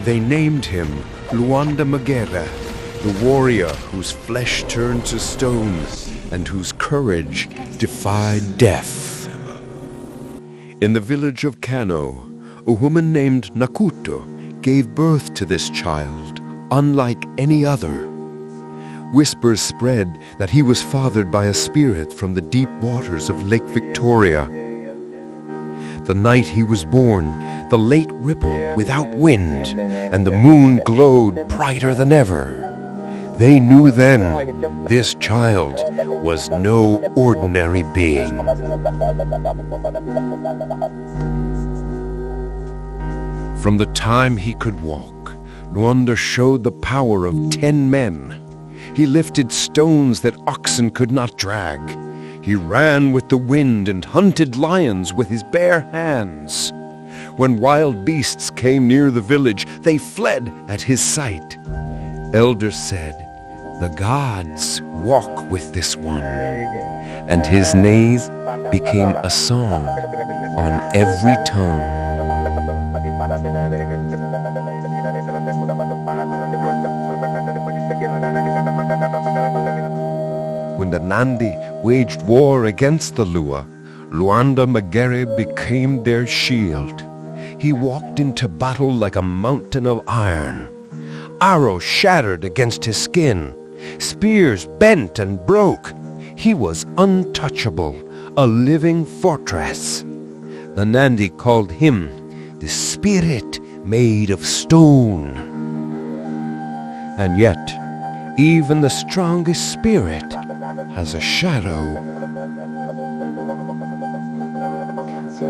They named him Lwanda Magere, the warrior whose flesh turned to stone and whose courage defied death. In the village of Kano, a woman named Nakuto gave birth to this child, unlike any other. Whispers spread that he was fathered by a spirit from the deep waters of Lake Victoria. The night he was born, the lake rippled without wind, and the moon glowed brighter than ever. They knew then this child was no ordinary being. From the time he could walk, Lwanda showed the power of 10 men. He lifted stones that oxen could not drag. He ran with the wind and hunted lions with his bare hands. When wild beasts came near the village, they fled at his sight. Elders said, "The gods walk with this one," and his name became a song on every tongue. When the Nandi waged war against the Lua, Lwanda Magere became their shield. He walked into battle like a mountain of iron. Arrows shattered against his skin. Spears bent and broke. He was untouchable, a living fortress. The Nandi called him the spirit made of stone. And yet, even the strongest spirit has a shadow.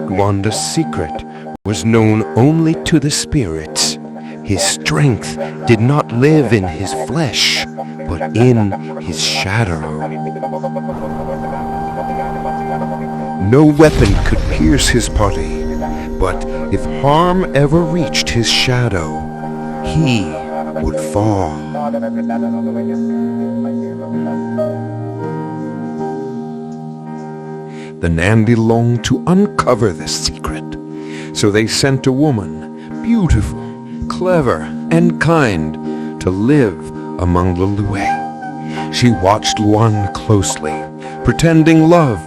Lwanda's secret was known only to the spirits. His strength did not live in his flesh, but in his shadow. No weapon could pierce his body, but if harm ever reached his shadow, he would fall. The Nandi longed to uncover this secret, so they sent a woman, beautiful, clever, and kind, to live among the Lue. She watched Lwanda closely, pretending love,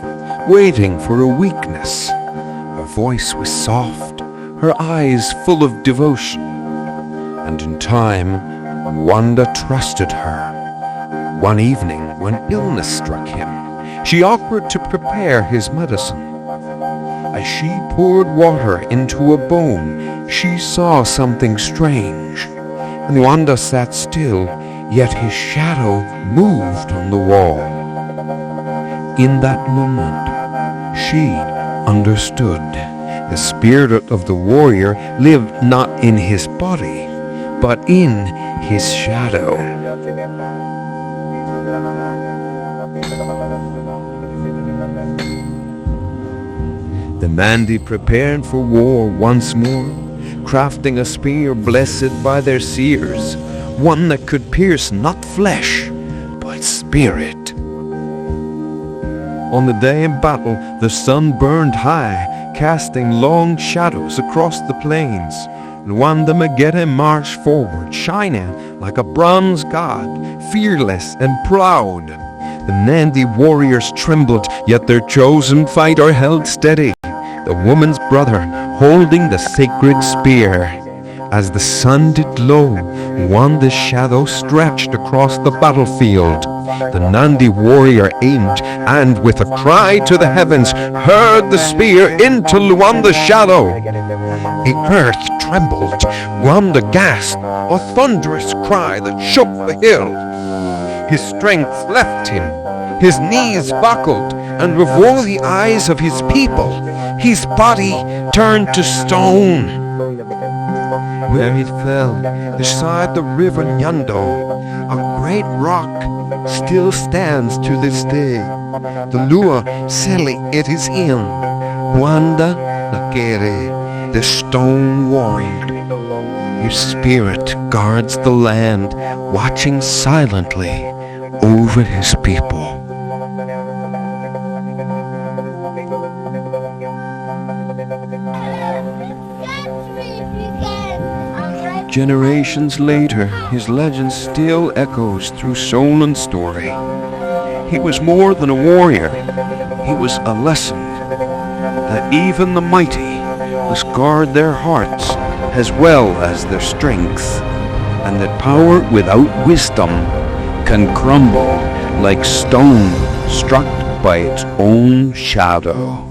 waiting for a weakness. Her voice was soft, her eyes full of devotion, and in time, Lwanda trusted her. One evening, when illness struck him, she offered to prepare his medicine. As she poured water into a bone, she saw something strange. Lwanda sat still, yet his shadow moved on the wall. In that moment, she understood. The spirit of the warrior lived not in his body, but in his shadow. The Nandi prepared for war once more, crafting a spear blessed by their seers, one that could pierce not flesh, but spirit. On the day of battle, the sun burned high, casting long shadows across the plains. Lwanda Magere marched forward, shining like a bronze god, fearless and proud. The Nandi warriors trembled, yet their chosen fighter held steady, the woman's brother holding the sacred spear. As the sun did low, Lwanda's shadow stretched across the battlefield. The Nandi warrior aimed, and with a cry to the heavens, hurled the spear into Lwanda's shadow. The earth trembled. Lwanda gasped, a thunderous cry that shook the hill. His strength left him. His knees buckled, and before the eyes of his people, his body turned to stone. Where it fell, beside the river Nyando, a great rock still stands to this day. The Lua Seli it is in, Lwanda Magere, the stone warrior. His spirit guards the land, watching silently over his people. Catch me if you can. I'll try Generations later, his legend still echoes through soul and story. He was more than a warrior. He was a lesson that even the mighty must guard their hearts as well as their strength, and that power without wisdom can crumble like stone struck by its own shadow.